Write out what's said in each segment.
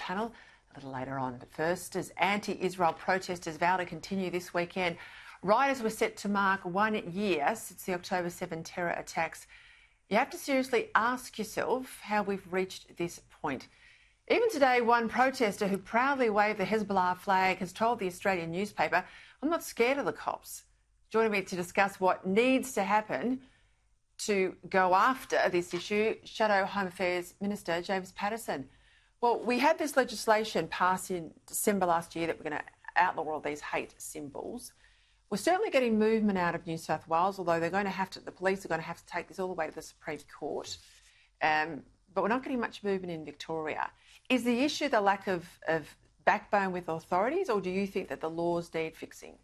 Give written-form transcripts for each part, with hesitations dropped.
panel a little later on. But first, as anti-Israel protesters vow to continue this weekend, rioters were set to mark 1 year since the October 7 terror attacks. You have to seriously ask yourself how we've reached this point. Even today, one protester who proudly waved the Hezbollah flag has told the Australian newspaper, "I'm not scared of the cops." Joining me to discuss what needs to happen to go after this issue, Shadow Home Affairs Minister James Patterson. Well, we had this legislation passed in December last year that we're going to outlaw all these hate symbols. We're certainly getting movement out of New South Wales, although the police are going to have to take this all the way to the Supreme Court. But we're not getting much movement in Victoria. Is the issue the lack of backbone with authorities, or do you think that the laws need fixing?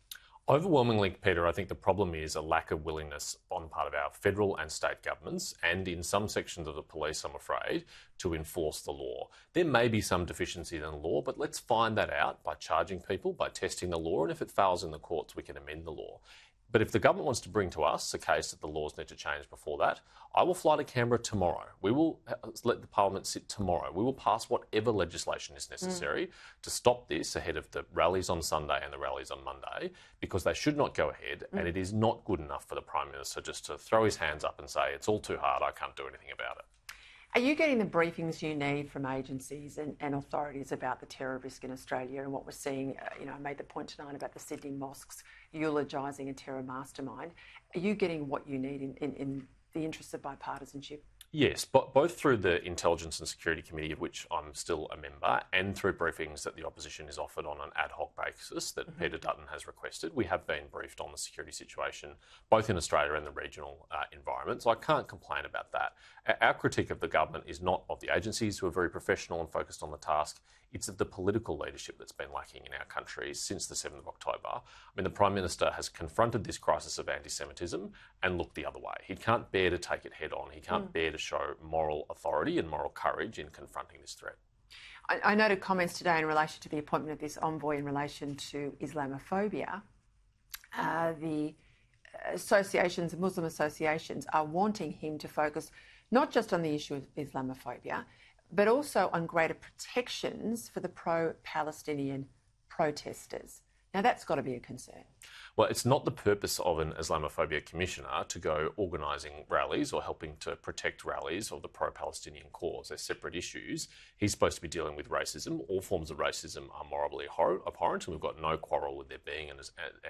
Overwhelmingly, Peter, I think the problem is a lack of willingness on the part of our federal and state governments, and in some sections of the police, I'm afraid, to enforce the law. There may be some deficiencies in the law, but let's find that out by charging people, by testing the law, and if it fails in the courts, we can amend the law. But if the government wants to bring to us a case that the laws need to change before that, I will fly to Canberra tomorrow. We will let the Parliament sit tomorrow. We will pass whatever legislation is necessary to stop this ahead of the rallies on Sunday and the rallies on Monday, because they should not go ahead, and it is not good enough for the Prime Minister just to throw his hands up and say, it's all too hard, I can't do anything about it. Are you getting the briefings you need from agencies and authorities about the terror risk in Australia and what we're seeing? I made the point tonight about the Sydney mosques eulogising a terror mastermind. Are you getting what you need in the interests of bipartisanship? Yes, but both through the Intelligence and Security Committee, of which I'm still a member, and through briefings that the opposition is offered on an ad hoc basis that Peter Dutton has requested. We have been briefed on the security situation, both in Australia and the regional environment, so I can't complain about that. Our critique of the government is not of the agencies, who are very professional and focused on the task. It's of the political leadership that's been lacking in our country since the 7th of October. I mean, the Prime Minister has confronted this crisis of anti-Semitism and looked the other way. He can't bear to take it head on. He can't bear to show moral authority and moral courage in confronting this threat. I noted comments today in relation to the appointment of this envoy in relation to Islamophobia. The associations, Muslim associations, are wanting him to focus not just on the issue of Islamophobia, but also on greater protections for the pro-Palestinian protesters. Now, that's got to be a concern. Well, it's not the purpose of an Islamophobia commissioner to go organising rallies or helping to protect rallies of the pro-Palestinian cause. They're separate issues. He's supposed to be dealing with racism. All forms of racism are morally abhorrent, and we've got no quarrel with there being an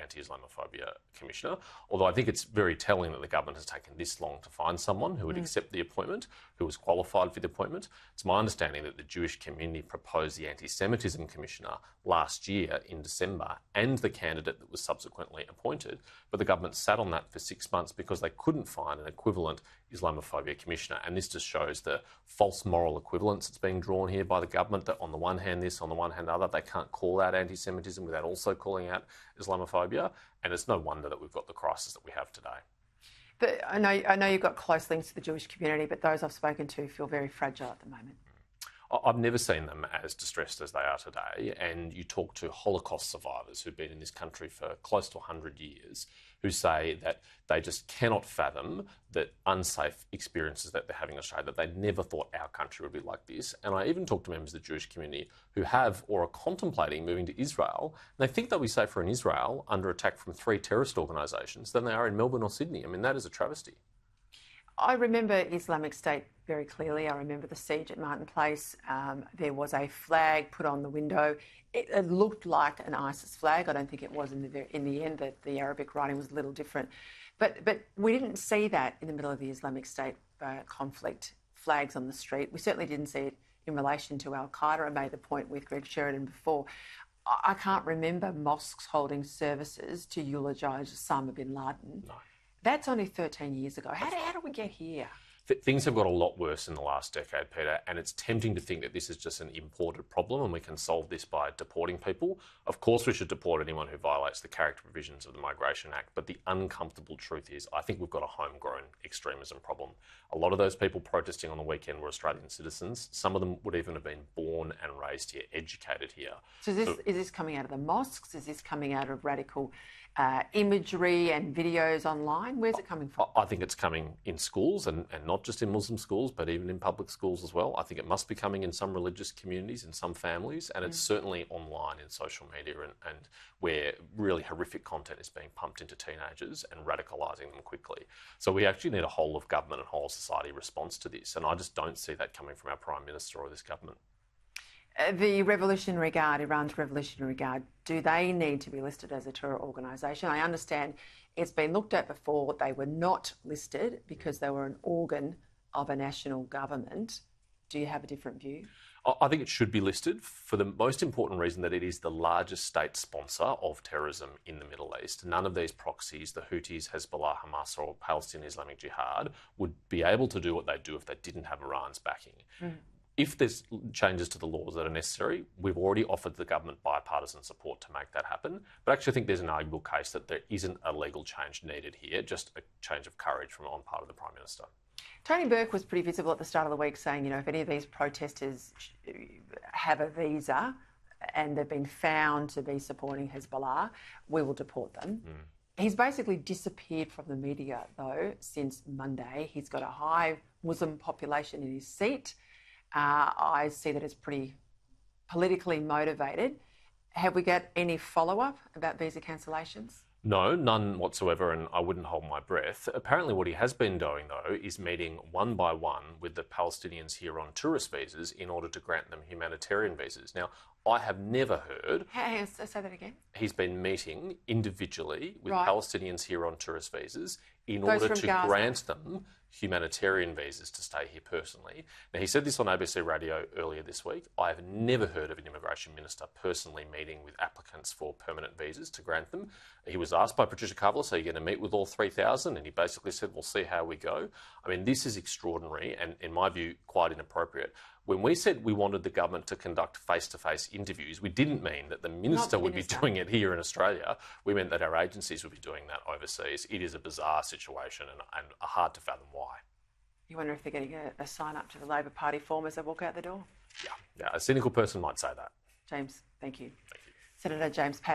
anti-Islamophobia commissioner. Although I think it's very telling that the government has taken this long to find someone who would accept the appointment, who was qualified for the appointment. It's my understanding that the Jewish community proposed the anti-Semitism commissioner last year in December, and the candidate that was subsequently appointed, but the government sat on that for 6 months because they couldn't find an equivalent Islamophobia commissioner. And this just shows the false moral equivalence that's being drawn here by the government, that on the one hand this, on the one hand other, they can't call out anti-Semitism without also calling out Islamophobia. And it's no wonder that we've got the crisis that we have today. But I know you've got close links to the Jewish community, but those I've spoken to feel very fragile at the moment. I've never seen them as distressed as they are today, and you talk to Holocaust survivors who've been in this country for close to 100 years who say that they just cannot fathom the unsafe experiences that they're having in Australia, that they never thought our country would be like this. And I even talk to members of the Jewish community who have or are contemplating moving to Israel, and they think they'll be safer in Israel under attack from 3 terrorist organisations than they are in Melbourne or Sydney. I mean, that is a travesty. I remember Islamic State very clearly. I remember the siege at Martin Place. There was a flag put on the window. It looked like an ISIS flag. I don't think it was in the end. That the Arabic writing was a little different. But we didn't see that in the middle of the Islamic State conflict, flags on the street. We certainly didn't see it in relation to Al-Qaeda. I made the point with Greg Sheridan before. I can't remember mosques holding services to eulogise Osama bin Laden. No. That's only 13 years ago. How did we get here? Things have got a lot worse in the last decade, Peter, and it's tempting to think that this is just an imported problem and we can solve this by deporting people. Of course we should deport anyone who violates the character provisions of the Migration Act, but the uncomfortable truth is I think we've got a homegrown extremism problem. A lot of those people protesting on the weekend were Australian citizens. Some of them would even have been born and raised here, educated here. So is this coming out of the mosques? Is this coming out of radical imagery and videos online? Where's it coming from? I think it's coming in schools and not not just in Muslim schools, but even in public schools as well. I think it must be coming in some religious communities, in some families, and it's certainly online in social media and where really horrific content is being pumped into teenagers and radicalising them quickly. So we actually need a whole of government and whole of society response to this, and I just don't see that coming from our Prime Minister or this government. The Revolutionary Guard, Iran's Revolutionary Guard, do they need to be listed as a terror organisation? I understand it's been looked at before. They were not listed because they were an organ of a national government. Do you have a different view? I think it should be listed for the most important reason that it is the largest state sponsor of terrorism in the Middle East. None of these proxies, the Houthis, Hezbollah, Hamas or Palestinian Islamic Jihad, would be able to do what they do if they didn't have Iran's backing. If there's changes to the laws that are necessary, we've already offered the government bipartisan support to make that happen. But I actually think there's an arguable case that there isn't a legal change needed here, just a change of courage from on part of the Prime Minister. Tony Burke was pretty visible at the start of the week saying, if any of these protesters have a visa and they've been found to be supporting Hezbollah, we will deport them. He's basically disappeared from the media, though, since Monday. He's got a high Muslim population in his seat. I see that as pretty politically motivated. Have we got any follow-up about visa cancellations? No, none whatsoever, and I wouldn't hold my breath. Apparently what he has been doing, though, is meeting one by one with the Palestinians here on tourist visas in order to grant them humanitarian visas. Now, I have never heard... Say that again. He's been meeting individually with Right. Palestinians here on tourist visas in Those order from to Gaza. grant them humanitarian visas to stay here personally. Now, he said this on ABC Radio earlier this week. I have never heard of an immigration minister personally meeting with applicants for permanent visas to grant them. He was asked by Patricia Kavlis, are you going to meet with all 3,000? And he basically said, we'll see how we go. I mean, this is extraordinary and, in my view, quite inappropriate. When we said we wanted the government to conduct face-to-face interviews, we didn't mean that the minister would be doing it here in Australia. We meant that our agencies would be doing that overseas. It is a bizarre situation and hard to fathom why. You wonder if they're getting a sign up to the Labor Party form as they walk out the door? Yeah, a cynical person might say that. James, thank you. Thank you. Senator James Pat.